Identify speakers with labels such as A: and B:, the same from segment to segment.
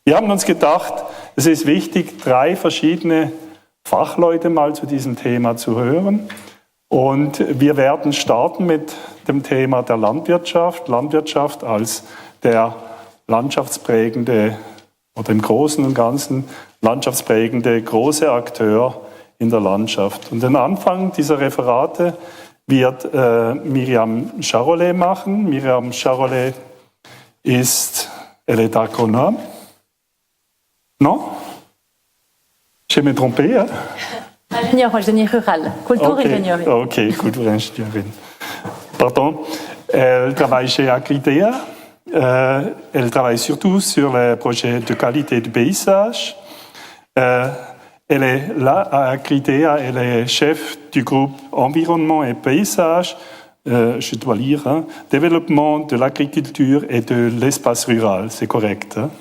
A: Wir haben uns gedacht, es ist wichtig, 3 verschiedene Fachleute mal zu diesem Thema zu hören. Und wir werden starten mit dem Thema der Landwirtschaft. Landwirtschaft als der landschaftsprägende oder im Großen und Ganzen landschaftsprägende große Akteur in der Landschaft. Und den Anfang dieser Referate wird Myriam Charolais machen. Myriam Charolais elle est agronome. Non? Je me trompé, hein?
B: Ingénieur rural, Kulturingenieurin.
A: Ok, Kulturingenieurin. Pardon. Elle travaille chez Agridea. Elle travaille surtout sur les projets de qualité du paysage. Elle est là à Agridea, elle est chef du groupe Environnement et Paysage, je dois lire, hein, Développement de l'agriculture et de l'espace rural, c'est correct. Hein.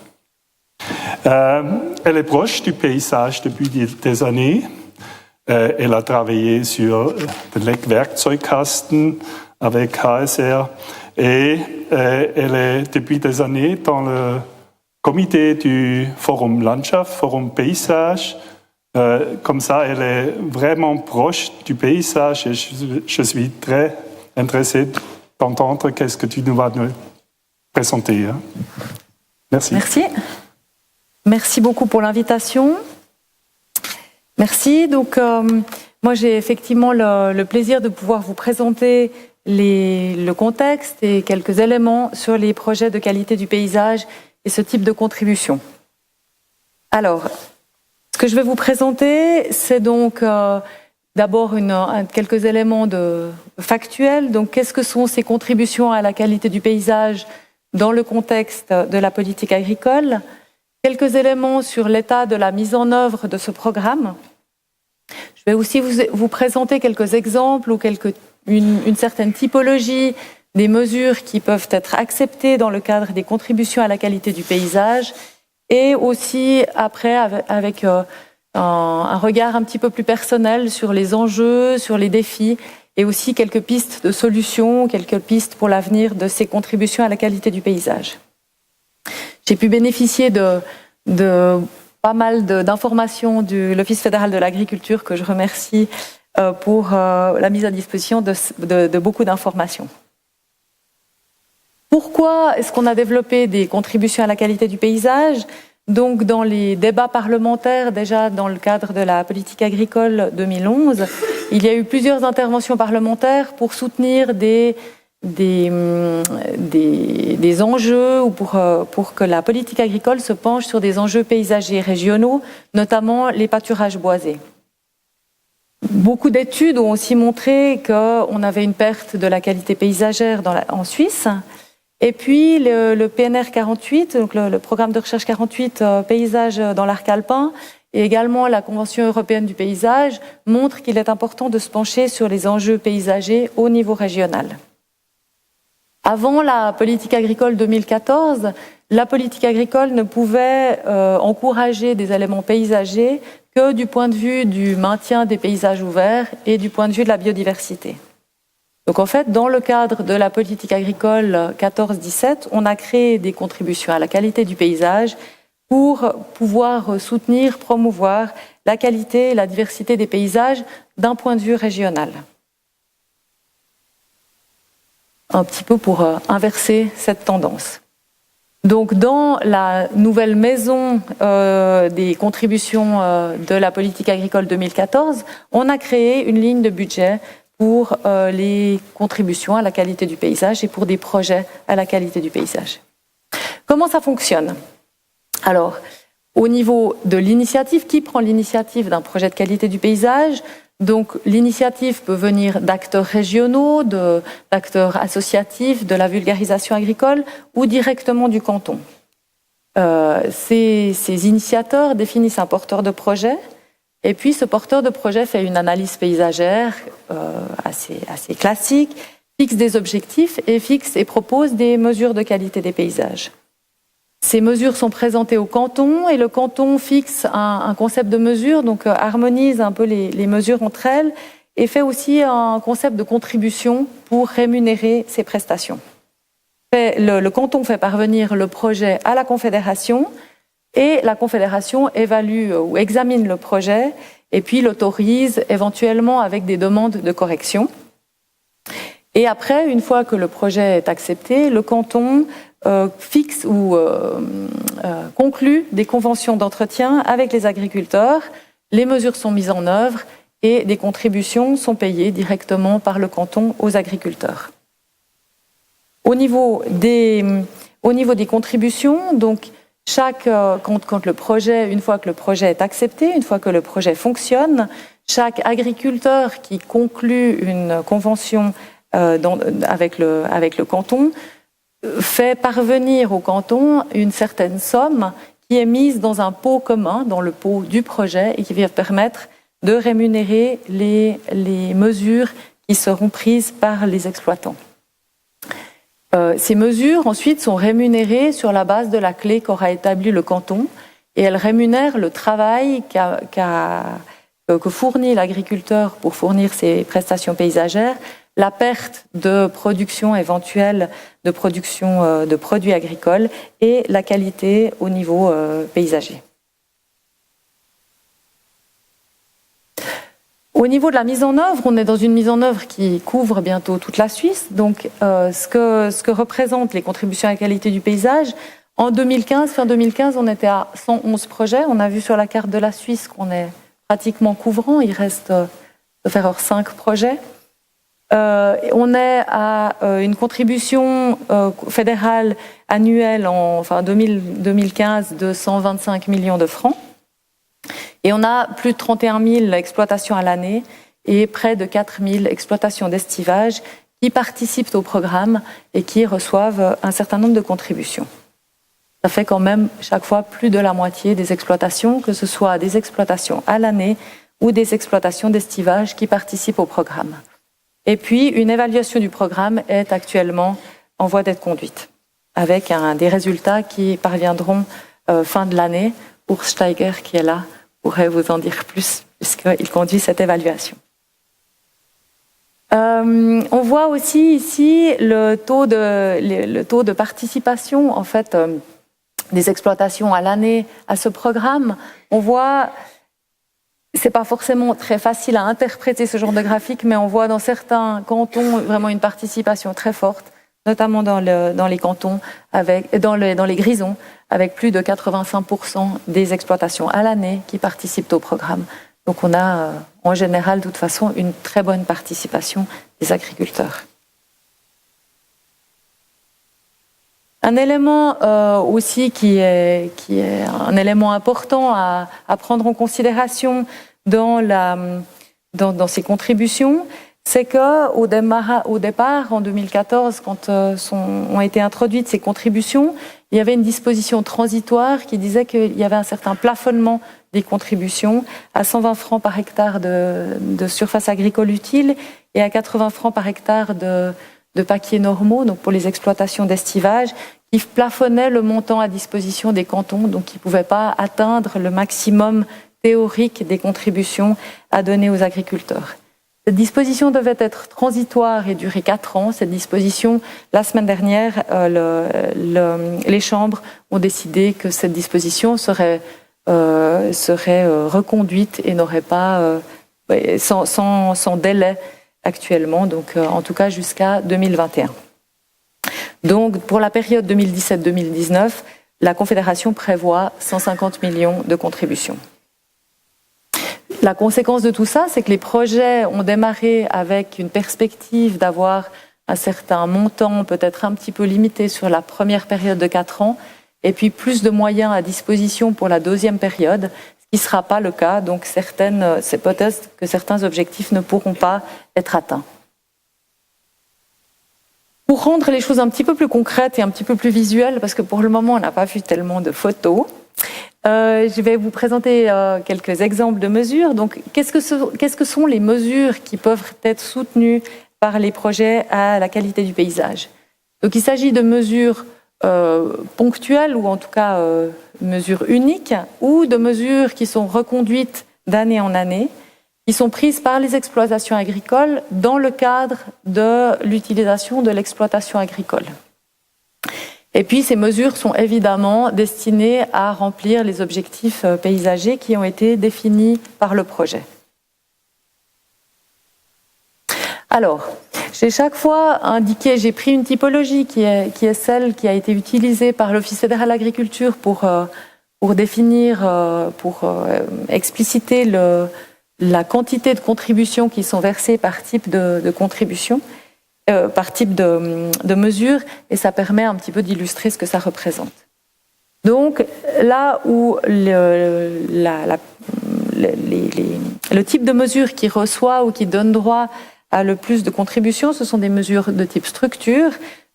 A: Elle est proche du paysage depuis des années. Elle a travaillé sur den Leck-Werkzeugkasten avec HSR et elle est depuis des années dans le comité du Forum Landschaft, Forum Paysage. Comme ça, elle est vraiment proche du paysage et je suis très intéressé d'entendre qu'est-ce que tu nous vas nous présenter. Hein. Merci.
B: Merci. Merci beaucoup pour l'invitation. Merci. Donc, moi, j'ai effectivement le plaisir de pouvoir vous présenter le contexte et quelques éléments sur les projets de qualité du paysage et ce type de contribution. Alors, ce que je vais vous présenter, c'est donc d'abord quelques éléments factuels. Donc, qu'est-ce que sont ces contributions à la qualité du paysage dans le contexte de la politique agricole? Quelques éléments sur l'état de la mise en œuvre de ce programme. Je vais aussi vous présenter quelques exemples ou une certaine typologie des mesures qui peuvent être acceptées dans le cadre des contributions à la qualité du paysage. Et aussi, après, avec un regard un petit peu plus personnel sur les enjeux, sur les défis, et aussi quelques pistes de solutions, quelques pistes pour l'avenir de ces contributions à la qualité du paysage. J'ai pu bénéficier de pas mal d'informations de l'Office fédéral de l'agriculture, que je remercie pour la mise à disposition de beaucoup d'informations. Pourquoi est-ce qu'on a développé des contributions à la qualité du paysage? Donc, dans les débats parlementaires, déjà dans le cadre de la politique agricole 2011, il y a eu plusieurs interventions parlementaires pour soutenir des enjeux ou pour que la politique agricole se penche sur des enjeux paysagers régionaux, notamment les pâturages boisés. Beaucoup d'études ont aussi montré qu'on avait une perte de la qualité paysagère en Suisse. Et puis le PNR 48, donc le programme de recherche 48 paysage dans l'arc alpin, et également la Convention européenne du paysage montrent qu'il est important de se pencher sur les enjeux paysagers au niveau régional. Avant la politique agricole 2014, la politique agricole ne pouvait encourager des éléments paysagers que du point de vue du maintien des paysages ouverts et du point de vue de la biodiversité. Donc en fait, dans le cadre de la politique agricole 14-17, on a créé des contributions à la qualité du paysage pour pouvoir soutenir, promouvoir la qualité et la diversité des paysages d'un point de vue régional. Un petit peu pour inverser cette tendance. Donc dans la nouvelle maison des contributions de la politique agricole 2014, on a créé une ligne de budget pour les contributions à la qualité du paysage et pour des projets à la qualité du paysage. Comment ça fonctionne? Alors, au niveau de l'initiative, qui prend l'initiative d'un projet de qualité du paysage? Donc, l'initiative peut venir d'acteurs régionaux, d'acteurs associatifs, de la vulgarisation agricole ou directement du canton. Ces initiateurs définissent un porteur de projet. Et puis, ce porteur de projet fait une analyse paysagère assez classique, fixe des objectifs et propose des mesures de qualité des paysages. Ces mesures sont présentées au canton et le canton fixe un concept de mesure, donc harmonise un peu les mesures entre elles et fait aussi un concept de contribution pour rémunérer ces prestations. Le canton fait parvenir le projet à la Confédération et la Confédération évalue ou examine le projet et puis l'autorise éventuellement avec des demandes de correction. Et après, une fois que le projet est accepté, le canton fixe ou conclut des conventions d'entretien avec les agriculteurs, les mesures sont mises en œuvre et des contributions sont payées directement par le canton aux agriculteurs. Au niveau des contributions, donc quand le projet, une fois que le projet est accepté, une fois que le projet fonctionne, chaque agriculteur qui conclut une convention avec le canton fait parvenir au canton une certaine somme qui est mise dans un pot commun, dans le pot du projet, et qui va permettre de rémunérer les mesures qui seront prises par les exploitants. Ces mesures, ensuite, sont rémunérées sur la base de la clé qu'aura établie le canton, et elles rémunèrent le travail que fournit l'agriculteur pour fournir ses prestations paysagères, la perte de production éventuelle de production de produits agricoles et la qualité au niveau paysager. Au niveau de la mise en œuvre, on est dans une mise en œuvre qui couvre bientôt toute la Suisse. Donc, ce que représentent les contributions à la qualité du paysage, en 2015, fin 2015, on était à 111 projets. On a vu sur la carte de la Suisse qu'on est pratiquement couvrant. Il reste, de faire 5 projets. On est à une contribution fédérale annuelle en 2015 de 125 millions de francs. Et on a plus de 31 000 exploitations à l'année et près de 4 000 exploitations d'estivage qui participent au programme et qui reçoivent un certain nombre de contributions. Ça fait quand même chaque fois plus de la moitié des exploitations, que ce soit des exploitations à l'année ou des exploitations d'estivage qui participent au programme. Et puis, une évaluation du programme est actuellement en voie d'être conduite, avec des résultats qui parviendront fin de l'année. Urs Steiger, qui est là, pourrait vous en dire plus, puisqu'il conduit cette évaluation. On voit aussi ici le taux de participation, en fait, des exploitations à l'année à ce programme. On voit... C'est pas forcément très facile à interpréter ce genre de graphique, mais on voit dans certains cantons vraiment une participation très forte, notamment dans les cantons, dans les grisons, avec plus de 85% des exploitations à l'année qui participent au programme. Donc on a en général, de toute façon, une très bonne participation des agriculteurs. Un élément aussi qui est un élément important à prendre en considération dans ces contributions, c'est qu'au départ, en 2014, quand ont été introduites ces contributions, il y avait une disposition transitoire qui disait qu'il y avait un certain plafonnement des contributions à 120 francs par hectare de surface agricole utile et à 80 francs par hectare de paquiers normaux, donc pour les exploitations d'estivage, qui plafonnait le montant à disposition des cantons, donc qui ne pouvaient pas atteindre le maximum théorique des contributions à donner aux agriculteurs. Cette disposition devait être transitoire et durer 4 ans. Cette disposition, la semaine dernière, les chambres ont décidé que cette disposition serait reconduite et n'aurait pas, sans délai actuellement, donc en tout cas jusqu'à 2021. Donc, pour la période 2017-2019, la Confédération prévoit 150 millions de contributions. La conséquence de tout ça, c'est que les projets ont démarré avec une perspective d'avoir un certain montant, peut-être un petit peu limité sur la première période de 4 ans, et puis plus de moyens à disposition pour la deuxième période, ce qui ne sera pas le cas. Donc, c'est peut-être que certains objectifs ne pourront pas être atteints. Pour rendre les choses un petit peu plus concrètes et un petit peu plus visuelles, parce que pour le moment, on n'a pas vu tellement de photos, je vais vous présenter quelques exemples de mesures. Donc, qu'est-ce que sont les mesures qui peuvent être soutenues par les projets à la qualité du paysage? Donc, il s'agit de mesures ponctuelles ou en tout cas mesures uniques ou de mesures qui sont reconduites d'année en année, qui sont prises par les exploitations agricoles dans le cadre de l'utilisation de l'exploitation agricole. Et puis ces mesures sont évidemment destinées à remplir les objectifs paysagers qui ont été définis par le projet. Alors, j'ai chaque fois indiqué, j'ai pris une typologie qui est celle qui a été utilisée par l'Office fédéral d'agriculture pour définir, pour expliciter la quantité de contributions qui sont versées par type de contribution, par type de mesure, et ça permet un petit peu d'illustrer ce que ça représente. Donc, là où le type de mesure qui reçoit ou qui donne droit à le plus de contributions, ce sont des mesures de type structure,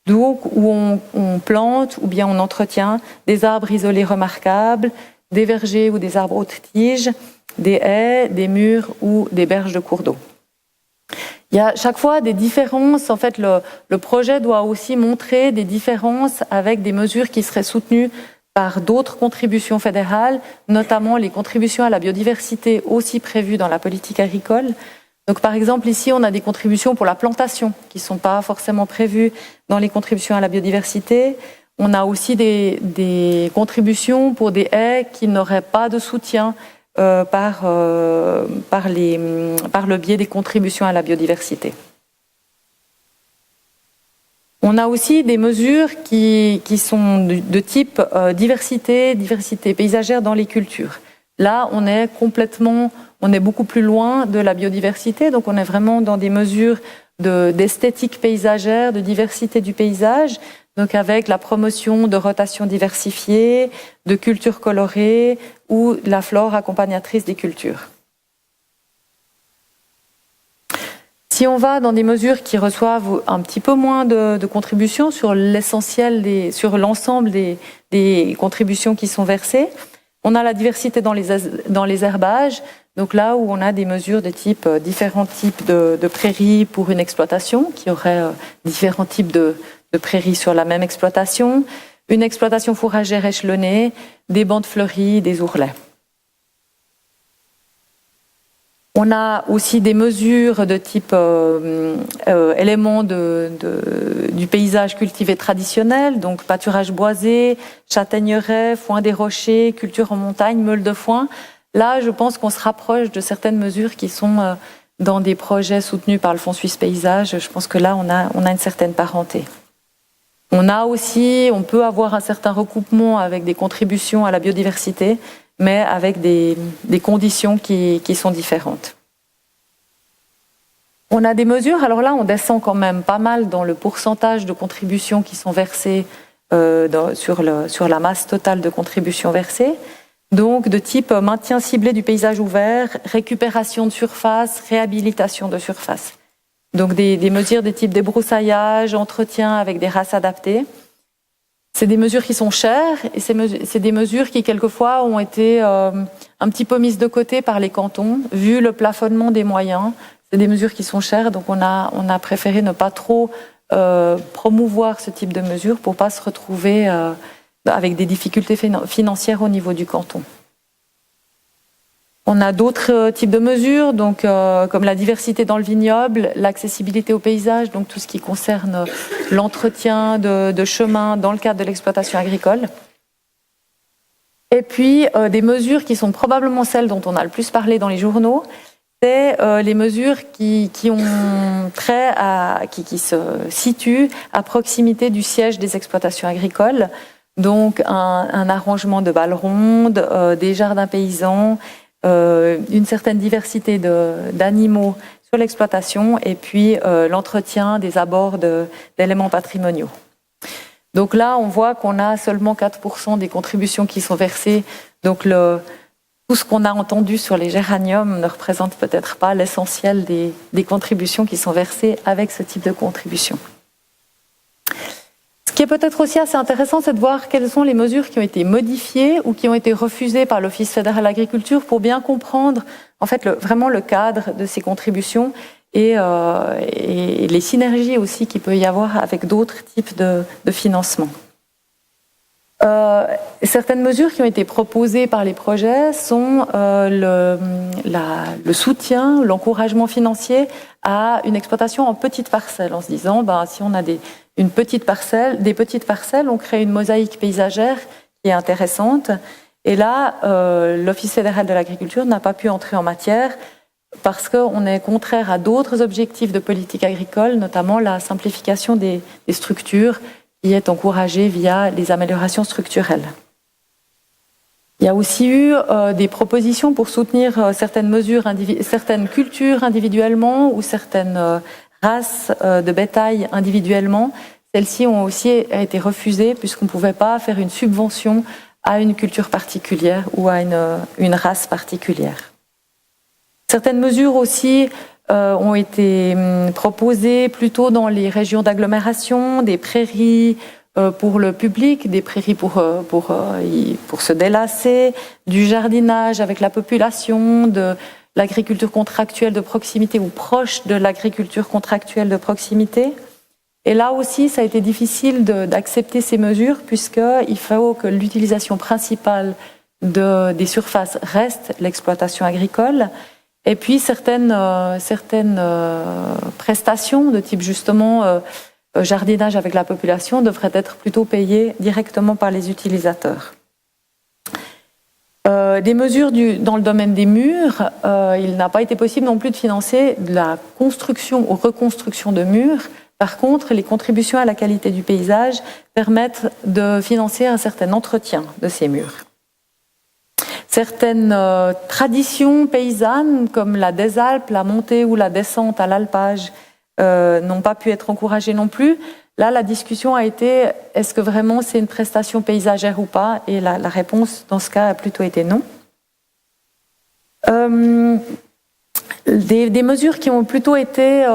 B: donc où on plante ou bien on entretient des arbres isolés remarquables, des vergers ou des arbres hautes tiges, des haies, des murs ou des berges de cours d'eau. Il y a chaque fois des différences. En fait, le projet doit aussi montrer des différences avec des mesures qui seraient soutenues par d'autres contributions fédérales, notamment les contributions à la biodiversité aussi prévues dans la politique agricole. Donc, par exemple, ici, on a des contributions pour la plantation qui ne sont pas forcément prévues dans les contributions à la biodiversité. On a aussi des contributions pour des haies qui n'auraient pas de soutien par le biais des contributions à la biodiversité. On a aussi des mesures qui sont de type diversité paysagère dans les cultures. Là, on est beaucoup plus loin de la biodiversité, donc on est vraiment dans des mesures d'esthétique paysagère, de diversité du paysage, donc avec la promotion de rotation diversifiée, de cultures colorées ou de la flore accompagnatrice des cultures. Si on va dans des mesures qui reçoivent un petit peu moins de contributions sur l'ensemble des contributions qui sont versées, on a la diversité dans les herbages, donc là où on a des mesures de type différents types de prairies pour une exploitation, qui aurait différents types de prairies sur la même exploitation, une exploitation fourragère échelonnée, des bandes fleuries, des ourlets. On a aussi des mesures de type éléments du paysage cultivé traditionnel, donc pâturage boisé, châtaigneraie, foin des rochers, culture en montagne, meule de foin. Là, je pense qu'on se rapproche de certaines mesures qui sont dans des projets soutenus par le Fonds suisse paysage. Je pense que là, on a une certaine parenté. On peut avoir un certain recoupement avec des contributions à la biodiversité, mais avec des conditions qui sont différentes. On a des mesures, alors là on descend quand même pas mal dans le pourcentage de contributions qui sont versées sur la masse totale de contributions versées, donc de type maintien ciblé du paysage ouvert, récupération de surface, réhabilitation de surface. Donc des mesures de type débroussaillage, entretien avec des races adaptées. C'est des mesures qui sont chères et c'est des mesures qui quelquefois ont été un petit peu mises de côté par les cantons, vu le plafonnement des moyens. C'est des mesures qui sont chères, donc on a préféré ne pas trop promouvoir ce type de mesures pour pas se retrouver avec des difficultés financières au niveau du canton. On a d'autres types de mesures, donc comme la diversité dans le vignoble, l'accessibilité au paysage, donc tout ce qui concerne l'entretien de chemins dans le cadre de l'exploitation agricole. Et puis des mesures qui sont probablement celles dont on a le plus parlé dans les journaux, c'est les mesures qui se situent à proximité du siège des exploitations agricoles. Donc un arrangement de balles rondes, des jardins paysans, une certaine diversité d'animaux sur l'exploitation et puis l'entretien des abords d'éléments patrimoniaux. Donc là, on voit qu'on a seulement 4% des contributions qui sont versées. Donc tout ce qu'on a entendu sur les géraniums ne représente peut-être pas l'essentiel des contributions qui sont versées avec ce type de contribution. Ce qui est peut-être aussi assez intéressant, c'est de voir quelles sont les mesures qui ont été modifiées ou qui ont été refusées par l'Office fédéral d'agriculture pour bien comprendre en fait vraiment le cadre de ces contributions et les synergies aussi qu'il peut y avoir avec d'autres types de financement. Certaines mesures qui ont été proposées par les projets sont le soutien, l'encouragement financier à une exploitation en petites parcelles, en se disant si on a des des petites parcelles, on crée une mosaïque paysagère qui est intéressante. Et là, l'Office fédéral de l'agriculture n'a pas pu entrer en matière parce qu'on est contraire à d'autres objectifs de politique agricole, notamment la simplification des structures qui est encouragée via les améliorations structurelles. Il y a aussi eu des propositions pour soutenir certaines cultures individuellement ou certaines races de bétail individuellement. Celles-ci ont aussi été refusées puisqu'on ne pouvait pas faire une subvention à une culture particulière ou à une race particulière. Certaines mesures aussi ont été proposées plutôt dans les régions d'agglomération, des prairies pour le public, des prairies pour se délasser, du jardinage avec la population, de l'agriculture contractuelle de proximité ou proche de l'agriculture contractuelle de proximité. Et là aussi, ça a été difficile d'accepter ces mesures puisqu'il faut que l'utilisation principale des surfaces reste l'exploitation agricole. Et puis certaines prestations de type justement jardinage avec la population devraient être plutôt payées directement par les utilisateurs. Des mesures dans le domaine des murs, il n'a pas été possible non plus de financer de la construction ou reconstruction de murs. Par contre, les contributions à la qualité du paysage permettent de financer un certain entretien de ces murs. Certaines traditions paysannes, comme la des Alpes, la montée ou la descente à l'alpage, n'ont pas pu être encouragées non plus. Là, la discussion a été, est-ce que vraiment c'est une prestation paysagère ou pas? Et la réponse, dans ce cas, a plutôt été non. Des mesures qui ont plutôt été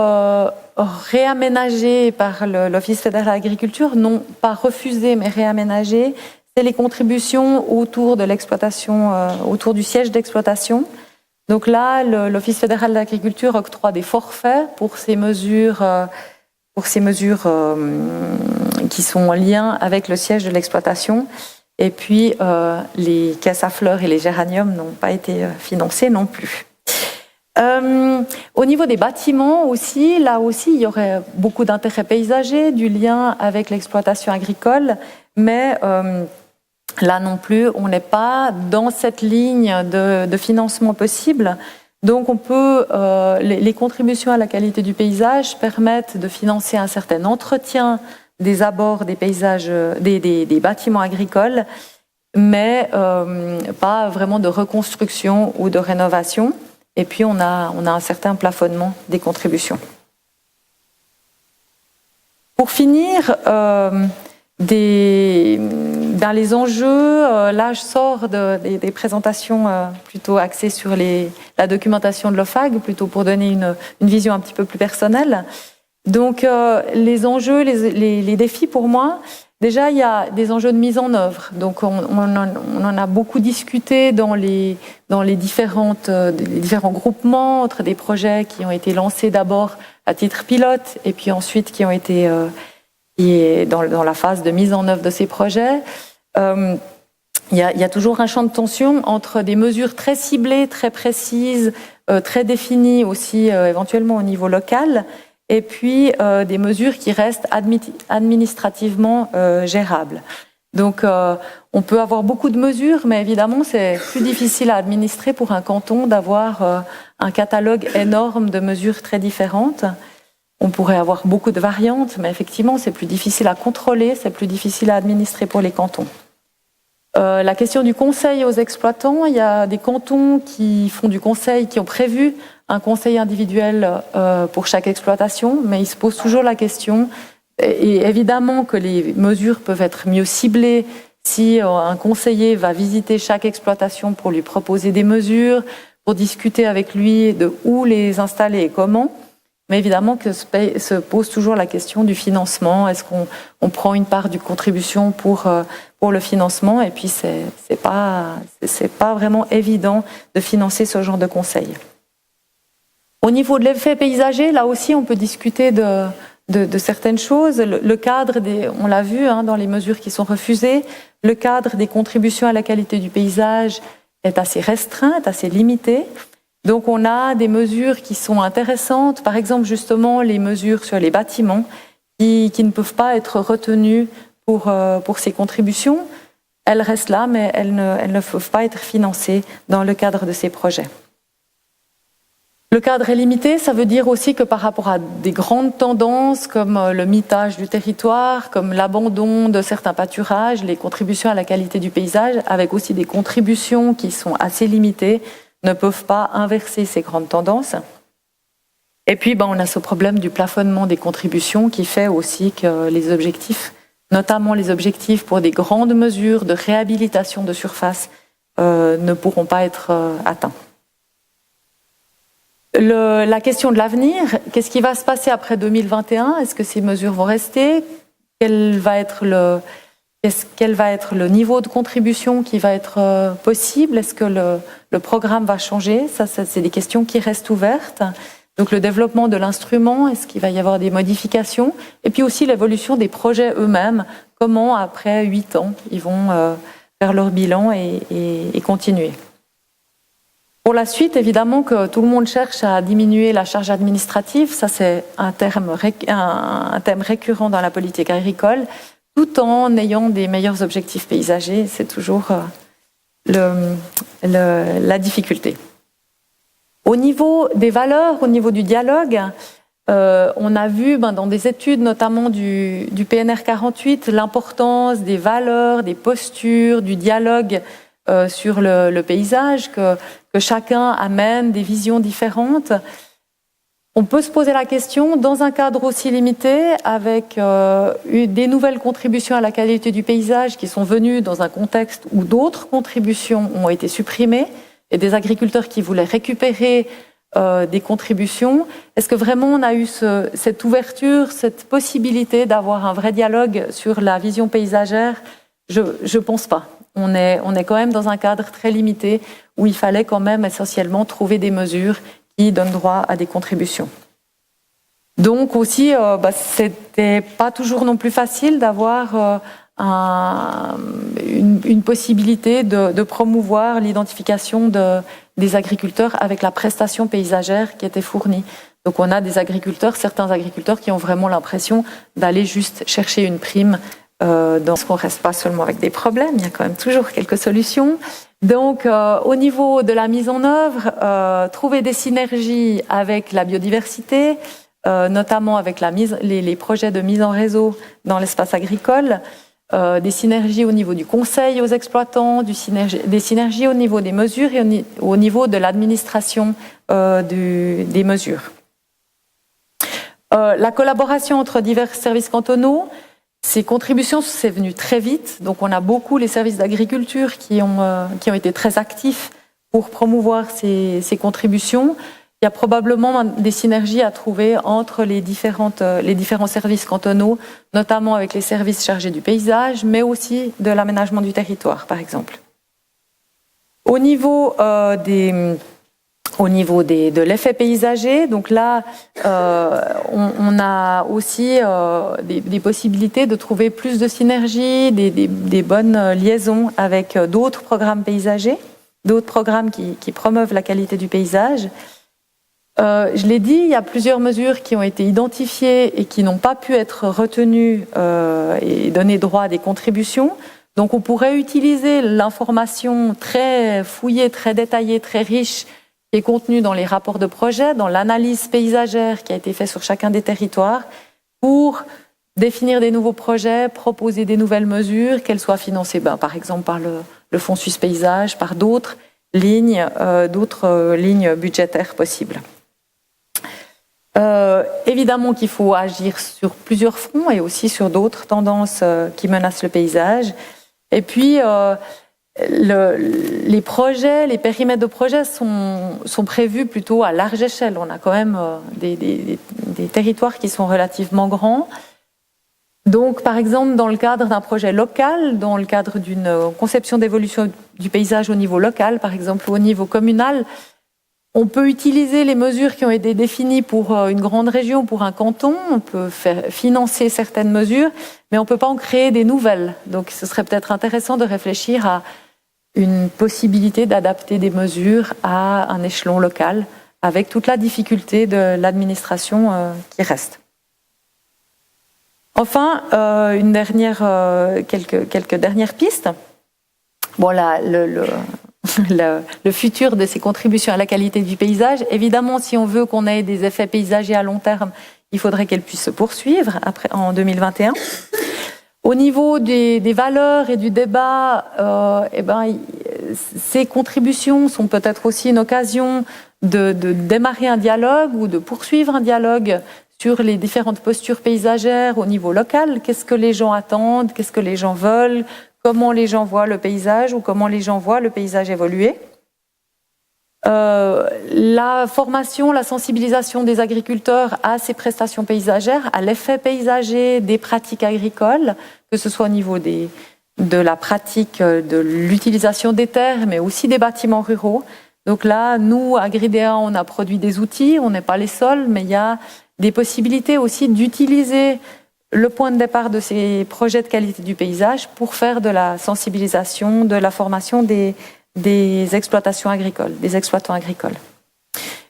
B: réaménagées par l'Office fédéral de l'agriculture, non pas refusées, mais réaménagées, c'est les contributions autour de l'exploitation, autour du siège d'exploitation. Donc là, l'Office fédéral de l'agriculture octroie des forfaits pour ces mesures qui sont en lien avec le siège de l'exploitation. Et puis, les caisses à fleurs et les géraniums n'ont pas été financés non plus. Au niveau des bâtiments aussi, là aussi, il y aurait beaucoup d'intérêts paysagers, du lien avec l'exploitation agricole, mais là non plus, on n'est pas dans cette ligne de financement possible. Donc on peut, les contributions à la qualité du paysage permettent de financer un certain entretien des abords des paysages, des bâtiments agricoles, mais pas vraiment de reconstruction ou de rénovation. Et puis on a un certain plafonnement des contributions. Pour finir, dans les enjeux, là je sors des présentations plutôt axées sur la documentation de l'OFAG, plutôt pour donner une vision un petit peu plus personnelle. Donc les enjeux, les défis pour moi, déjà il y a des enjeux de mise en œuvre. Donc on en a beaucoup discuté dans les différents groupements entre des projets qui ont été lancés d'abord à titre pilote et puis ensuite qui ont été dans la phase de mise en œuvre de ces projets. Il y a toujours un champ de tension entre des mesures très ciblées, très précises, très définies aussi éventuellement au niveau local, et puis des mesures qui restent administrativement gérables. Donc on peut avoir beaucoup de mesures, mais évidemment c'est plus difficile à administrer pour un canton d'avoir un catalogue énorme de mesures très différentes. On pourrait avoir beaucoup de variantes, mais effectivement c'est plus difficile à contrôler, c'est plus difficile à administrer pour les cantons. La question du conseil aux exploitants, il y a des cantons qui font du conseil, qui ont prévu un conseil individuel pour chaque exploitation, mais il se pose toujours la question, et évidemment que les mesures peuvent être mieux ciblées si un conseiller va visiter chaque exploitation pour lui proposer des mesures, pour discuter avec lui de où les installer et comment. Mais évidemment que se pose toujours la question du financement. Est-ce qu'on prend une part du contribution pour le financement? Et puis c'est pas vraiment évident de financer ce genre de conseil. Au niveau de l'effet paysager, là aussi on peut discuter de certaines choses. Le cadre on l'a vu dans les mesures qui sont refusées, le cadre des contributions à la qualité du paysage est assez restreint, est assez limité. Donc on a des mesures qui sont intéressantes, par exemple justement les mesures sur les bâtiments qui ne peuvent pas être retenues pour ces contributions. Elles restent là, mais elles ne peuvent pas être financées dans le cadre de ces projets. Le cadre est limité, ça veut dire aussi que par rapport à des grandes tendances comme le mitage du territoire, comme l'abandon de certains pâturages, les contributions à la qualité du paysage, avec aussi des contributions qui sont assez limitées, ne peuvent pas inverser ces grandes tendances. Et puis, on a ce problème du plafonnement des contributions qui fait aussi que les objectifs, notamment les objectifs pour des grandes mesures de réhabilitation de surface, ne pourront pas être atteints. La question de l'avenir, qu'est-ce qui va se passer après 2021? Est-ce que ces mesures vont rester? Quel va être le niveau de contribution qui va être possible? Est-ce que le programme va changer? Ça, c'est des questions qui restent ouvertes. Donc le développement de l'instrument, est-ce qu'il va y avoir des modifications? Et puis aussi l'évolution des projets eux-mêmes. Comment, après 8 ans, ils vont faire leur bilan et continuer. Pour la suite, évidemment que tout le monde cherche à diminuer la charge administrative. Ça, c'est un thème récurrent dans la politique agricole, tout en ayant des meilleurs objectifs paysagers. C'est toujours la difficulté. Au niveau des valeurs, au niveau du dialogue, on a vu dans des études, notamment du PNR 48, l'importance des valeurs, des postures, du dialogue sur le paysage, que chacun amène des visions différentes. On peut se poser la question, dans un cadre aussi limité, avec des nouvelles contributions à la qualité du paysage qui sont venues dans un contexte où d'autres contributions ont été supprimées, et des agriculteurs qui voulaient récupérer des contributions. Est-ce que vraiment on a eu cette ouverture, cette possibilité d'avoir un vrai dialogue sur la vision paysagère? Je pense pas. On est quand même dans un cadre très limité où il fallait quand même essentiellement trouver des mesures qui donnent droit à des contributions. Donc aussi, c'était pas toujours non plus facile d'avoir une possibilité de promouvoir l'identification des agriculteurs avec la prestation paysagère qui était fournie. Donc on a certains agriculteurs qui ont vraiment l'impression d'aller juste chercher une prime dans ce qu'on reste pas seulement avec des problèmes, il y a quand même toujours quelques solutions. Donc au niveau de la mise en œuvre, trouver des synergies avec la biodiversité, notamment avec les projets de mise en réseau dans l'espace agricole, des synergies au niveau du conseil aux exploitants, des synergies au niveau des mesures et au niveau de l'administration des mesures. La collaboration entre divers services cantonaux, ces contributions, c'est venu très vite. Donc on a beaucoup les services d'agriculture qui ont été très actifs pour promouvoir ces contributions. Il y a probablement des synergies à trouver entre les différents services cantonaux, notamment avec les services chargés du paysage, mais aussi de l'aménagement du territoire, par exemple. Au niveau de l'effet paysager, donc là, on a aussi des possibilités de trouver plus de synergies, des bonnes liaisons avec d'autres programmes paysagers, d'autres programmes qui promeuvent la qualité du paysage. Je l'ai dit, il y a plusieurs mesures qui ont été identifiées et qui n'ont pas pu être retenues et donner droit à des contributions. Donc on pourrait utiliser l'information très fouillée, très détaillée, très riche qui est contenue dans les rapports de projet, dans l'analyse paysagère qui a été faite sur chacun des territoires pour définir des nouveaux projets, proposer des nouvelles mesures, qu'elles soient financées par exemple par le Fonds Suisse Paysage, par d'autres lignes budgétaires possibles. Évidemment qu'il faut agir sur plusieurs fronts et aussi sur d'autres tendances qui menacent le paysage. Et puis, les projets, les périmètres de projets sont prévus plutôt à large échelle. On a quand même des territoires qui sont relativement grands. Donc, par exemple, dans le cadre d'un projet local, dans le cadre d'une conception d'évolution du paysage au niveau local, par exemple, ou au niveau communal, on peut utiliser les mesures qui ont été définies pour une grande région, pour un canton, on peut financer certaines mesures, mais on ne peut pas en créer des nouvelles. Donc ce serait peut-être intéressant de réfléchir à une possibilité d'adapter des mesures à un échelon local, avec toute la difficulté de l'administration qui reste. Enfin, quelques dernières pistes. Bon, le futur de ces contributions à la qualité du paysage, évidemment, si on veut qu'on ait des effets paysagers à long terme, il faudrait qu'elles puissent se poursuivre en 2021. Au niveau des valeurs et du débat, ces contributions sont peut-être aussi une occasion de démarrer un dialogue ou de poursuivre un dialogue sur les différentes postures paysagères au niveau local. Qu'est-ce que les gens attendent? Qu'est-ce que les gens veulent? Comment les gens voient le paysage ou comment les gens voient le paysage évoluer? La formation, la sensibilisation des agriculteurs à ces prestations paysagères, à l'effet paysager des pratiques agricoles, que ce soit au niveau de la pratique de l'utilisation des terres, mais aussi des bâtiments ruraux. Donc là, nous, à Gridea, on a produit des outils, on n'est pas les seuls, mais il y a des possibilités aussi d'utiliser le point de départ de ces projets de qualité du paysage pour faire de la sensibilisation, de la formation des exploitations agricoles, des exploitants agricoles.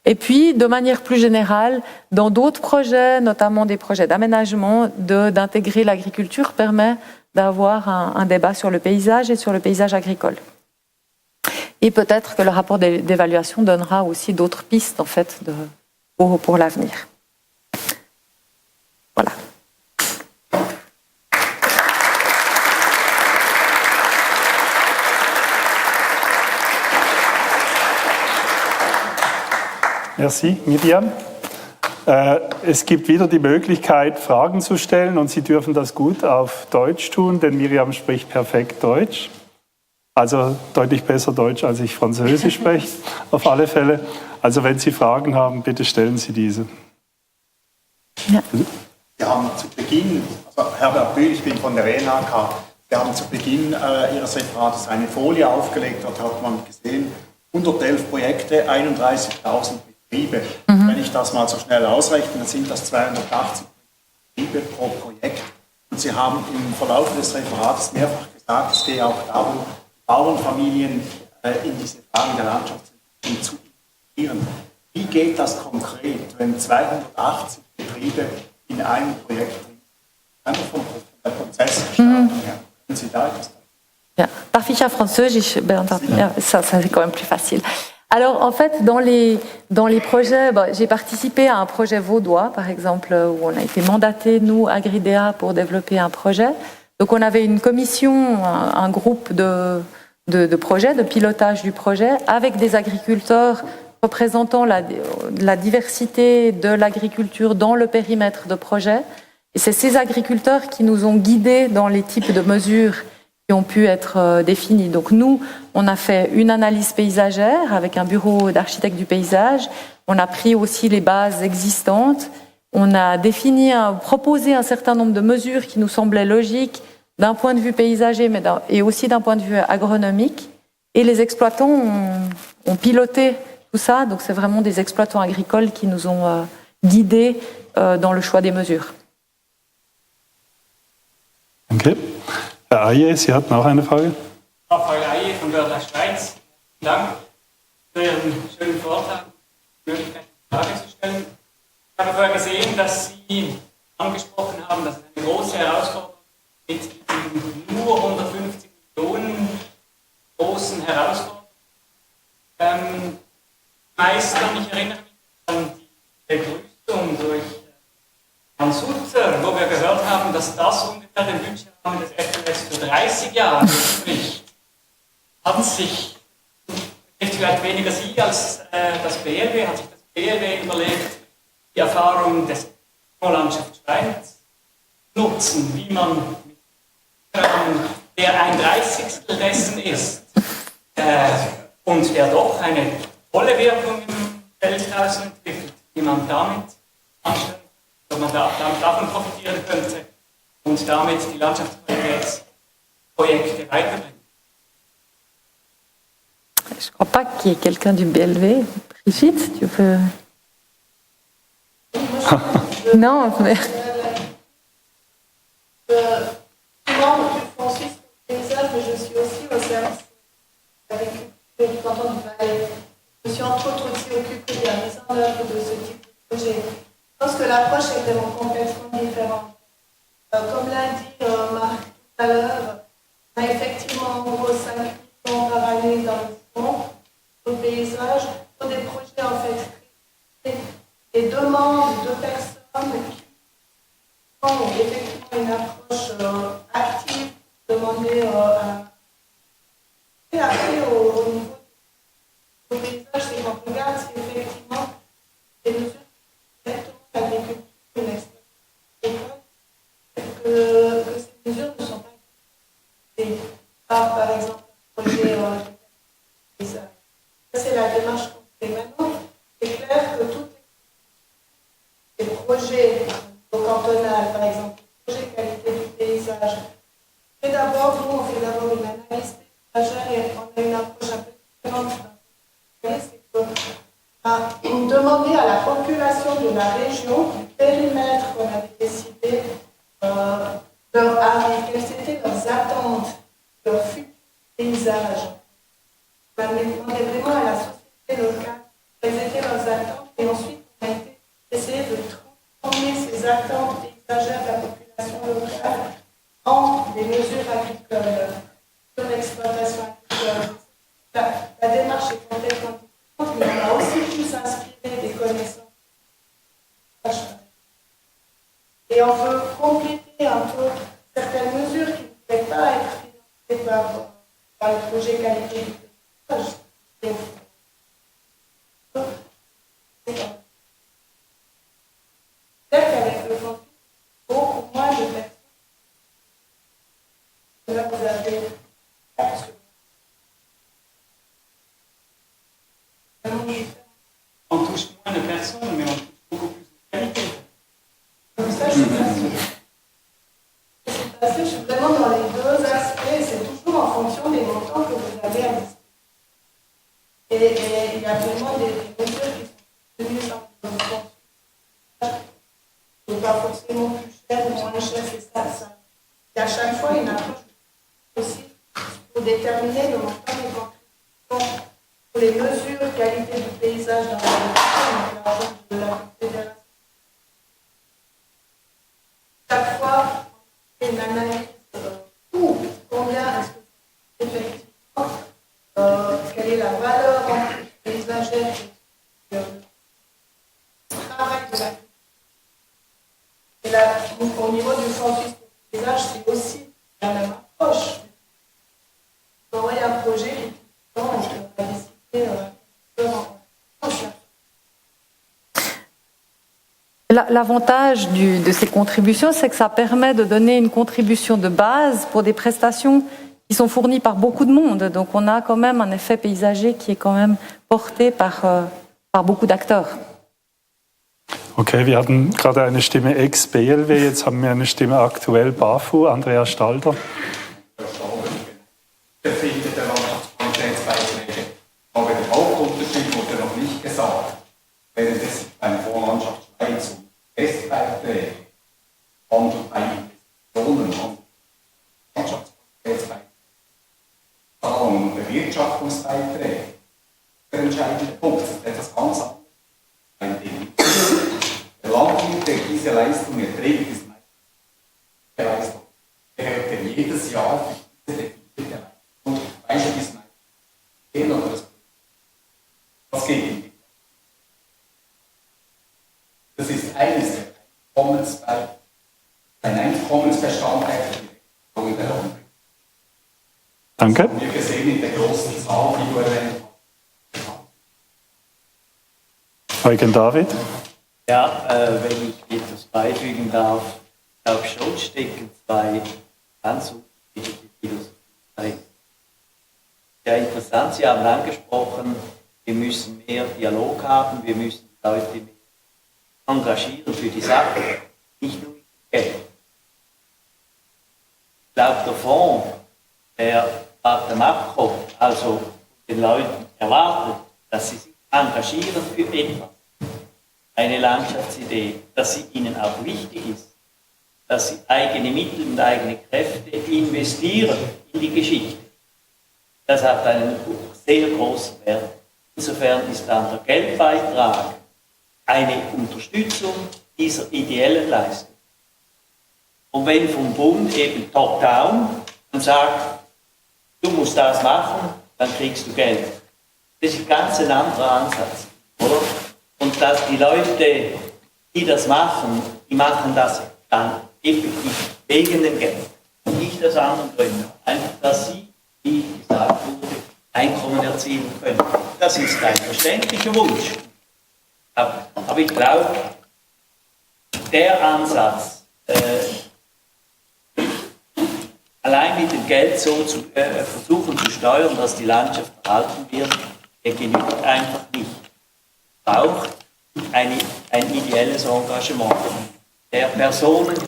B: Et puis, de manière plus générale, dans d'autres projets, notamment des projets d'aménagement, d'intégrer l'agriculture permet d'avoir un débat sur le paysage et sur le paysage agricole. Et peut-être que le rapport d'évaluation donnera aussi d'autres pistes en fait pour l'avenir. Voilà.
A: Merci, Miriam. Es gibt wieder die Möglichkeit, Fragen zu stellen und Sie dürfen das gut auf Deutsch tun, denn Miriam spricht perfekt Deutsch. Also deutlich besser Deutsch, als ich Französisch spreche, auf alle Fälle. Also wenn Sie Fragen haben, bitte stellen Sie diese.
B: Ja.
C: Wir haben zu Beginn, also Herbert Bühl, ich bin von der ENAK, wir haben zu Beginn Ihres Referates eine Folie aufgelegt, dort hat man gesehen, 111 Projekte, 31.000 Betriebe. Wenn ich das mal so schnell ausrechne, dann sind das 280 Betriebe pro Projekt. Und Sie haben im Verlauf des Referates mehrfach gesagt, es gehe auch darum, Bauernfamilien in diese Fragen der Landschaftsentwicklung zu integrieren. Wie geht das konkret, wenn 280 Betriebe in einem Projekt sind? Einfach von der Prozessgestaltung her. Können Sie da etwas sagen?
B: Ja. Darf ich ja Französisch beantworten? Ja, ça c'est quand même plus facile. Alors en fait, dans les projets, j'ai participé à un projet vaudois, par exemple, où on a été mandaté, nous, à Gridea, pour développer un projet. Donc on avait une commission, un groupe de projets, de pilotage du projet, avec des agriculteurs représentant la diversité de l'agriculture dans le périmètre de projet. Et c'est ces agriculteurs qui nous ont guidés dans les types de mesures qui ont pu être définies. Donc nous, on a fait une analyse paysagère avec un bureau d'architectes du paysage. On a pris aussi les bases existantes. On a proposé un certain nombre de mesures qui nous semblaient logiques d'un point de vue paysager, et aussi d'un point de vue agronomique. Et les exploitants ont piloté tout ça. Donc c'est vraiment des exploitants agricoles qui nous ont guidés dans le choix des mesures.
A: Okay. Herr Aye, Sie hatten auch eine Frage?
D: Raphael Aye von der Schweiz. Vielen Dank für Ihren schönen Vortrag, die Möglichkeit, eine Frage zu stellen. Ich habe vorher gesehen, dass Sie angesprochen haben, dass es eine große Herausforderung mit diesen nur 150 Millionen großen Herausforderungen. Meist kann ich erinnere mich an die Begrüßung durch Herrn Sutzer, wo wir gehört haben, dass das ungefähr den Budgetrahmen des FLS für 30 Jahre entspricht. Hat sich, nicht vielleicht weniger Sie als das BLW, hat sich das BLW überlegt, die Erfahrung des Landschaft Schweiz nutzen, wie man der 1/30 dessen ist und der doch eine tolle Wirkung im Feld draußen entwickelt, wie man damit anstellen, dass man davon profitieren könnte und damit die Landschaftsqualitätsprojekte weiterbringen.
B: Je ne crois pas qu'il y ait quelqu'un du BLV. Brigitte, tu peux... Non, mais...
E: Souvent, je suis en Suisse pour le paysage, mais je suis aussi au service agriculture du canton du Valais. Je suis entre autres aussi occupée de la mise en œuvre de ce type de projet. Je pense que l'approche est vraiment complètement différente. paysage. Et d'abord, nous, on fait d'abord une analyse paysagère et on a une approche un peu différente. C'est qu'on a demandé à la population de la région, du périmètre qu'on avait décidé, quelles étaient leurs attentes, leurs futurs paysages. On a demandé vraiment à la société locale quelles étaient leurs attentes et ensuite on a essayé de transformer ces attentes paysagères de la population locale en des mesures agricoles, sur l'exploitation agricole. La démarche est complètement différente, mais on a aussi pu s'inspirer des connaissances. Et on veut compléter un peu certaines mesures qui ne pouvaient pas être financées par le projet qualité du paysage. Peut-être qu'avec le fonds, beaucoup moins de personnes. Là, vous avez.
D: On touche moins de personnes, mais on touche beaucoup plus de qualité.
E: Comme ça, je suis pas sûre. Je suis vraiment dans les deux aspects. C'est toujours en fonction des montants que vous avez à disposition. Et il y a vraiment des mesures qui sont tenues par le fonds. Donc, pas forcément plus cher ou moins cher, c'est ça. Et à chaque fois, une approche aussi pour déterminer le montant des contributions pour les mesures qualité du paysage dans la région de la Confédération. Chaque fois, on fait une analyse combien est-ce que effectivement, quelle est la valeur paysagère du travail de la. Et là, au niveau du fonds suisse pour le paysage, c'est aussi la même approche. On aurait un projet qui va décider
B: L'avantage de ces contributions, c'est que ça permet de donner une contribution de base pour des prestations qui sont fournies par beaucoup de monde. Donc on a quand même un effet paysager qui est quand même porté par beaucoup d'acteurs.
A: Okay, wir hatten gerade eine Stimme ex-BLW, jetzt haben wir eine Stimme aktuell BAFU, Andrea Stalder.
F: Finde der Landschaftsqualitätsbeiträge. Aber der Hauptunterschied wurde noch nicht gesagt. Während es sich beim Fondslandschaft Schweiz um Testbeiträge handelt, bei Investitionen an Landschaftsqualitätsbeiträge, Zahlungen und Bewirtschaftungsbeiträge, der entscheidende Punkt ist etwas ganz anderes. Der Landwirt, der diese Leistung erträgt, ist meistens eine Leistung. Er wird jedes Jahr für diese definierte Leistung weiter bis gehen oder das geht nicht. Das ist eines der ein Einkommensbestandteil der Landwirtschaft.
A: Danke.
F: Wir gesehen in der großen Zahl, die du erwähnt hast.
A: Eugen David.
G: Ja, wenn ich etwas beifügen darf, ich glaube schon stecken zwei ganz unterschiedliche Philosophien. Ja, interessant, Sie haben angesprochen, wir müssen mehr Dialog haben, wir müssen die Leute mehr engagieren für die Sache, nicht nur mit Geld. Ich glaube, der Fonds, der der Makro, also den Leuten erwartet, dass sie sich engagieren für etwas, eine Landschaftsidee, dass sie ihnen auch wichtig ist, dass sie eigene Mittel und eigene Kräfte investieren in die Geschichte. Das hat einen sehr großen Wert. Insofern ist dann der Geldbeitrag eine Unterstützung dieser ideellen Leistung. Und wenn vom Bund eben top-down man sagt, du musst das machen, dann kriegst du Geld. Das ist ein ganz anderer Ansatz, oder? Und dass die Leute, die das machen, die machen das dann effektiv wegen dem Geld. Und nicht aus anderen Gründen. Einfach, dass sie, wie gesagt wurde, Einkommen erzielen können. Das ist ein verständlicher Wunsch. Aber ich glaube, der Ansatz, allein mit dem Geld so zu versuchen zu steuern, dass die Landschaft erhalten wird, der genügt einfach nicht. Braucht ein ideelles Engagement der Personen,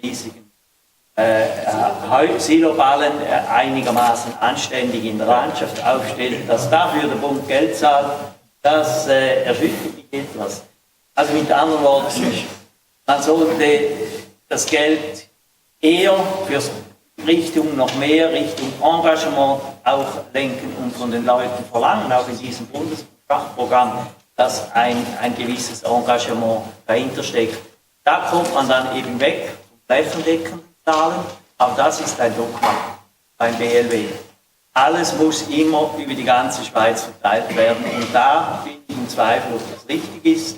G: riesigen Siloballen einigermaßen anständig in der Landschaft aufstellt, dass dafür der Bund Geld zahlt, das erschüttert mich etwas. Also mit anderen Worten, man sollte das Geld eher noch mehr Richtung Engagement auch lenken und von den Leuten verlangen, auch in diesem Bundesfachprogramm, dass ein gewisses Engagement dahinter steckt. Da kommt man dann eben weg vom flächendeckenden Zahlen, aber das ist ein Dogma beim BLW. Alles muss immer über die ganze Schweiz verteilt werden und da bin ich im Zweifel, ob das richtig ist,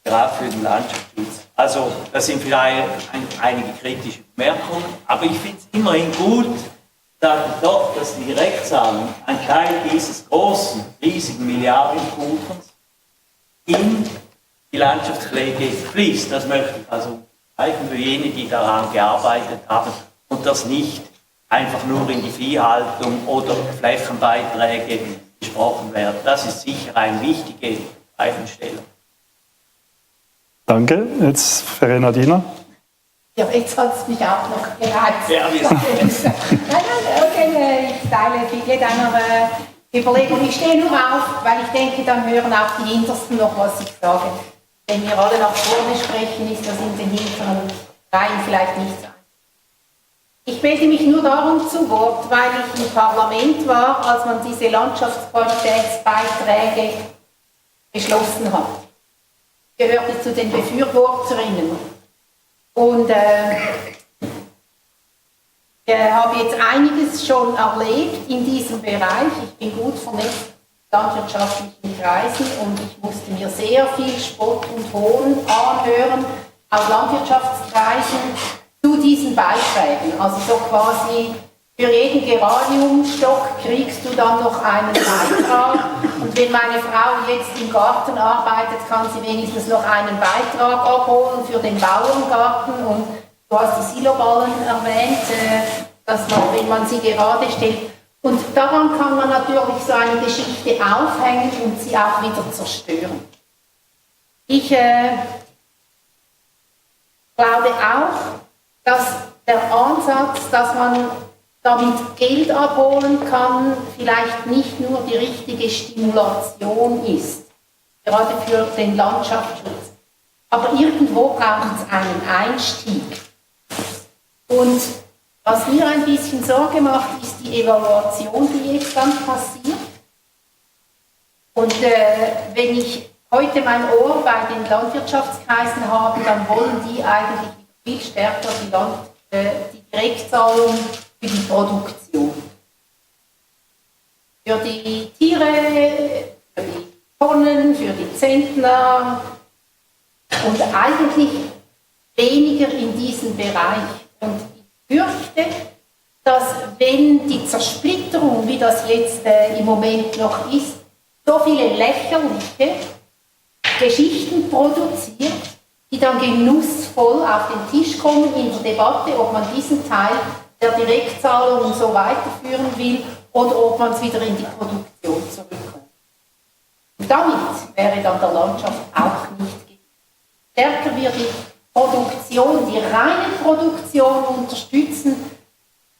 G: gerade für den Landschaftsschutz. Also das sind vielleicht einige kritische Bemerkungen, aber ich finde es immerhin gut, dass die Direktzahlung ein Teil dieses großen, riesigen Milliardenkuchens in die Landschaftspflege fließt. Das möchte ich also zeigen für jene, die daran gearbeitet haben und das nicht einfach nur in die Viehhaltung oder Flächenbeiträge gesprochen werden. Das ist sicher eine wichtige Weichenstellung.
A: Danke. Jetzt Verena Diener.
H: Ja, jetzt hat es mich auch noch gereizt.
G: Ja,
H: ich teile viele deiner Überlegungen. Ich stehe nur auf, weil ich denke, dann hören auch die Hintersten noch, was ich sage. Wenn wir alle nach vorne sprechen, ist das in den hinteren Reihen vielleicht nicht so. Ich melde mich nur darum zu Wort, weil ich im Parlament war, als man diese Landschaftsqualitätsbeiträge beschlossen hat. Ich gehörte zu den Befürworterinnen. Und ich habe jetzt einiges schon erlebt in diesem Bereich. Ich bin gut vernetzt in landwirtschaftlichen Kreisen und ich musste mir sehr viel Spott und Hohn anhören aus Landwirtschaftskreisen zu diesen Beiträgen. Also so quasi für jeden Geraniumstock kriegst du dann noch einen Beitrag. Und wenn meine Frau jetzt im Garten arbeitet, kann sie wenigstens noch einen Beitrag abholen für den Bauerngarten. Und du hast die Siloballen erwähnt, dass man, wenn man sie gerade stellt. Und daran kann man natürlich so eine Geschichte aufhängen und sie auch wieder zerstören. Ich glaube auch, dass der Ansatz, dass man damit Geld abholen kann, vielleicht nicht nur die richtige Stimulation ist, gerade für den Landschaftsschutz. Aber irgendwo braucht es einen Einstieg. Und was mir ein bisschen Sorge macht, ist die Evaluation, die jetzt dann passiert. Und wenn ich heute mein Ohr bei den Landwirtschaftskreisen habe, dann wollen die eigentlich viel stärker die Direktzahlung für die Produktion. Für die Tiere, für die Tonnen, für die Zentner und eigentlich weniger in diesem Bereich. Und ich fürchte, dass wenn die Zersplitterung, wie das jetzt im Moment noch ist, so viele lächerliche Geschichten produziert, die dann genussvoll auf den Tisch kommen in der Debatte, ob man diesen Teil der Direktzahlungen so weiterführen will oder ob man es wieder in die Produktion zurückkommt. Und damit wäre dann der Landschaft auch nicht gegeben. Stärker wir die Produktion, die reine Produktion unterstützen,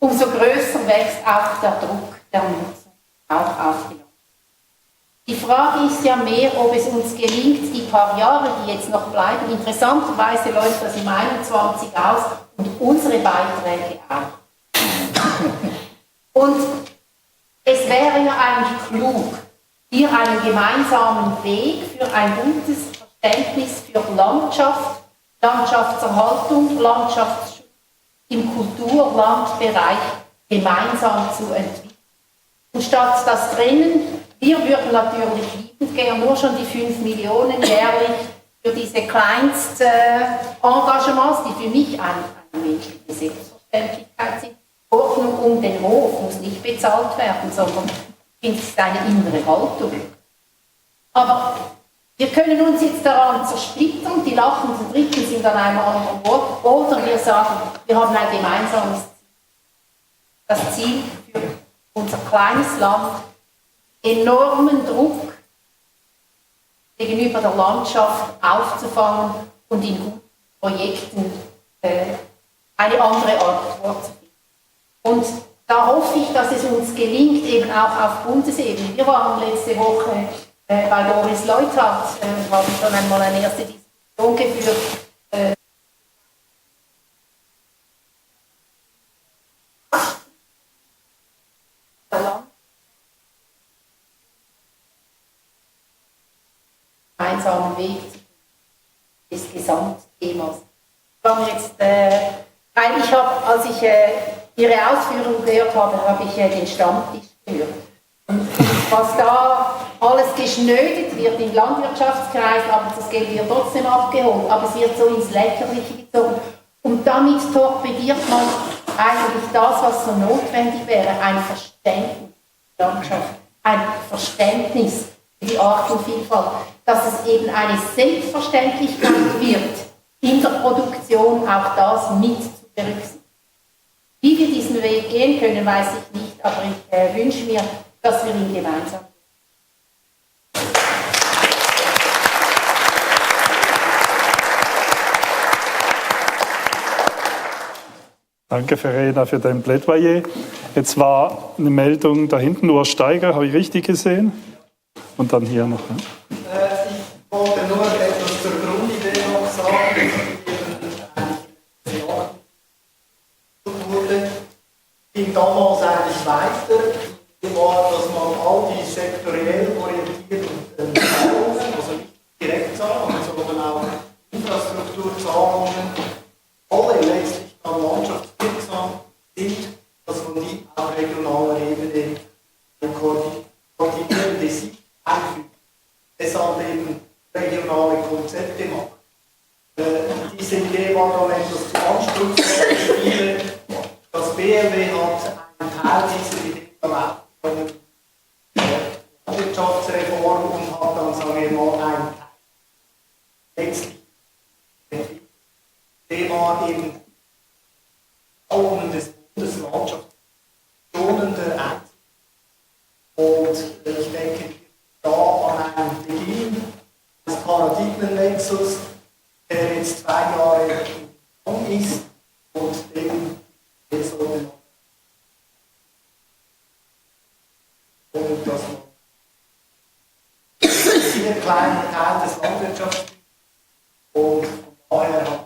H: umso größer wächst auch der Druck der Nutzung, auch auf die Landschaft. Die Frage ist ja mehr, ob es uns gelingt, die paar Jahre, die jetzt noch bleiben, interessanterweise läuft das im 21 aus und unsere Beiträge auch. Und es wäre ja eigentlich klug, hier einen gemeinsamen Weg für ein gutes Verständnis für Landschaft, Landschaftserhaltung, Landschaftsschutz im Kulturlandbereich gemeinsam zu entwickeln. Und statt das Trennen, wir würden natürlich liebend gerne nur schon die 5 Millionen jährlich für diese Kleinst-Engagements, die für mich eine menschliche Selbstverständlichkeit sind. Ordnung um den Hof muss nicht bezahlt werden, sondern ich finde, es ist eine innere Haltung. Aber wir können uns jetzt daran zersplittern, die lachenden Dritten sind an einem anderen Ort, oder wir sagen, wir haben ein gemeinsames Ziel. Das Ziel für unser kleines Land, enormen Druck gegenüber der Landschaft aufzufangen und in guten Projekten eine andere Antwort zu finden. Und da hoffe ich, dass es uns gelingt, eben auch auf Bundesebene. Wir waren letzte Woche bei Doris Leuthard, haben schon einmal eine erste Diskussion geführt. Gemeinsamen Weg des Gesamtthemas. Ich habe, als ich Ihre Ausführungen gehört habe ich den Stammtisch gehört. Und was da alles geschnödet wird in Landwirtschaftskreisen, aber das Geld wird trotzdem abgeholt, aber es wird so ins Lächerliche gezogen. Und damit torpediert man eigentlich das, was so notwendig wäre, ein Verständnis für die Landschaft, ein Verständnis für die Artenvielfalt, dass es eben eine Selbstverständlichkeit wird, in der Produktion auch das mit zu berücksichtigen. Wie wir diesen Weg gehen können, weiß ich nicht, aber ich wünsche mir, dass wir ihn gemeinsam.
A: Danke, Verena, für dein Plädoyer. Jetzt war eine Meldung da hinten, Urs Steiger, habe ich richtig gesehen? Und dann hier noch.
I: Ich wollte nur etwas zur Grundidee noch sagen, die ging damals eigentlich weiter. Die war, dass man all die sektoriell orientierten Zahlungen, also nicht Direktzahlungen, sondern auch Infrastrukturzahlungen, alle letztlich dann landschaftswirksam sind, dass man die auf regionaler Ebene eine koordinierende Sicht einfügt. Deshalb eben regionale Konzepte macht. Diese Idee war dann etwas zu anspruchsvoll für viele. Das BMW hat einen Teil dieser Idee dann aufgenommen, die Landwirtschaftsreform, und hat dann, sagen wir mal, einen Teil letztlich entwickelt. Der war eben Augen des Bundeslandschafts schonender einzig. Und ich denke, da an einem Beginn des Paradigmenwechsels, der jetzt 2 Jahre lang ist, und dem jetzt sollte und dass man sehr kleinen Teil des Landwirtschafts und von daher hat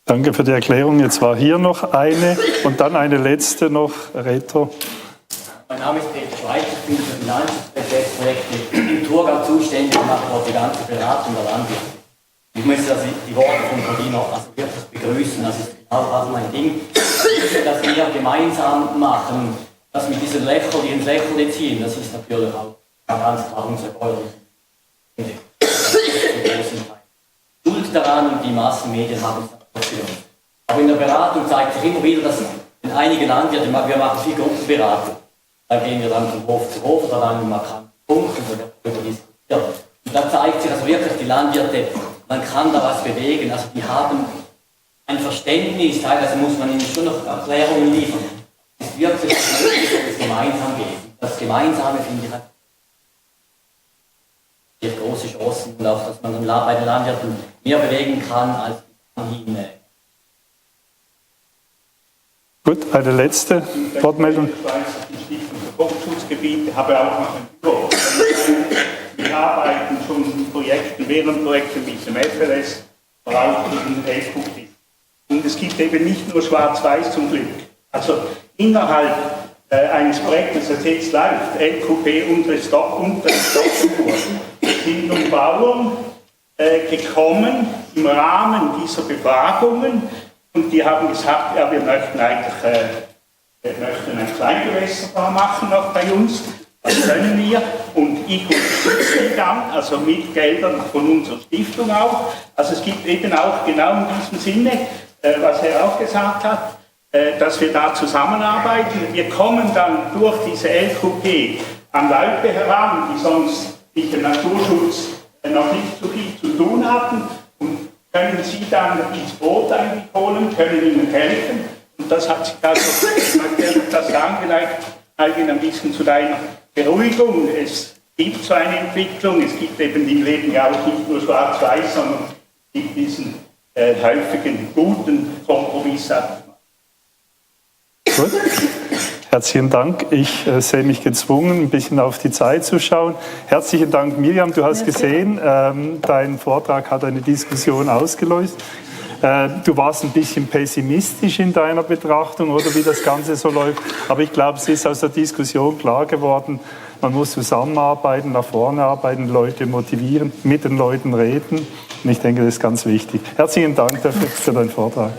A: Danke für die Erklärung. Jetzt war hier noch eine und dann eine letzte noch. Reto.
J: Mein Name ist Peter Schweizer, ich bin für Finanzprojekte im Thurgau zuständig und mache dort die ganze Beratung der Landwirte. Ich möchte die Worte von Cordino wirklich begrüßen, das ist genau mein Ding. Ich möchte das wir gemeinsam machen, das mit diesen Lächeln, die ins Lächeln ziehen, das ist natürlich auch ganz klar unser Bäuerlich. Schuld daran und die Massenmedien haben es auch für uns. Aber in der Beratung zeigt sich immer wieder, dass in einigen Landwirten, wir machen viel Gruppenberatung, da gehen wir dann von Hof zu Hof oder dann in markanten Punkten, wo wir darüber diskutieren. Und da zeigt sich also wirklich, die Landwirte, man kann da was bewegen, also die haben ein Verständnis, teilweise muss man ihnen schon noch Erklärungen liefern. Es ist wirklich möglich, dass es gemeinsam geht. Das Gemeinsame finde ich hat große Chancen und auch, dass man bei den Landwirten mehr bewegen kann, als ihn.
A: Gut, eine letzte Wortmeldung.
C: Ich bin Stiftung für Vogelschutzzgebiete, habe auch noch ein Büro. Wir arbeiten schon in Projekten, während Projekten wie zum FLS, aber auch in LQP. Und es gibt eben nicht nur Schwarz-Weiß zum Glück. Also innerhalb eines Projektes, das jetzt läuft, LQP untere Stockenburg, sind nun Bauern gekommen im Rahmen dieser Befragungen und die haben gesagt, ja, wir möchten eigentlich ein Kleingewässer machen noch bei uns, das können wir, und ich unterstütze die dann, also mit Geldern von unserer Stiftung auch. Also es gibt eben auch genau in diesem Sinne, was er auch gesagt hat, dass wir da zusammenarbeiten. Wir kommen dann durch diese LQP an Leute heran, die sonst mit dem Naturschutz noch nicht so viel zu tun hatten, und können sie dann ins Boot eigentlich holen, können ihnen helfen. Und das hat sich also, ich möchte das sagen, vielleicht ein bisschen zu deiner Beruhigung. Es gibt so eine Entwicklung. Es gibt eben im Leben ja auch nicht nur schwarz-weiß, sondern es gibt diesen häufigen guten Kompromiss.
A: Gut. Herzlichen Dank. Ich sehe mich gezwungen, ein bisschen auf die Zeit zu schauen. Herzlichen Dank, Miriam. Du hast gesehen, dein Vortrag hat eine Diskussion ausgelöst. Du warst ein bisschen pessimistisch in deiner Betrachtung, oder wie das Ganze so läuft. Aber ich glaube, es ist aus der Diskussion klar geworden, man muss zusammenarbeiten, nach vorne arbeiten, Leute motivieren, mit den Leuten reden. Und ich denke, das ist ganz wichtig. Herzlichen Dank dafür für deinen Vortrag.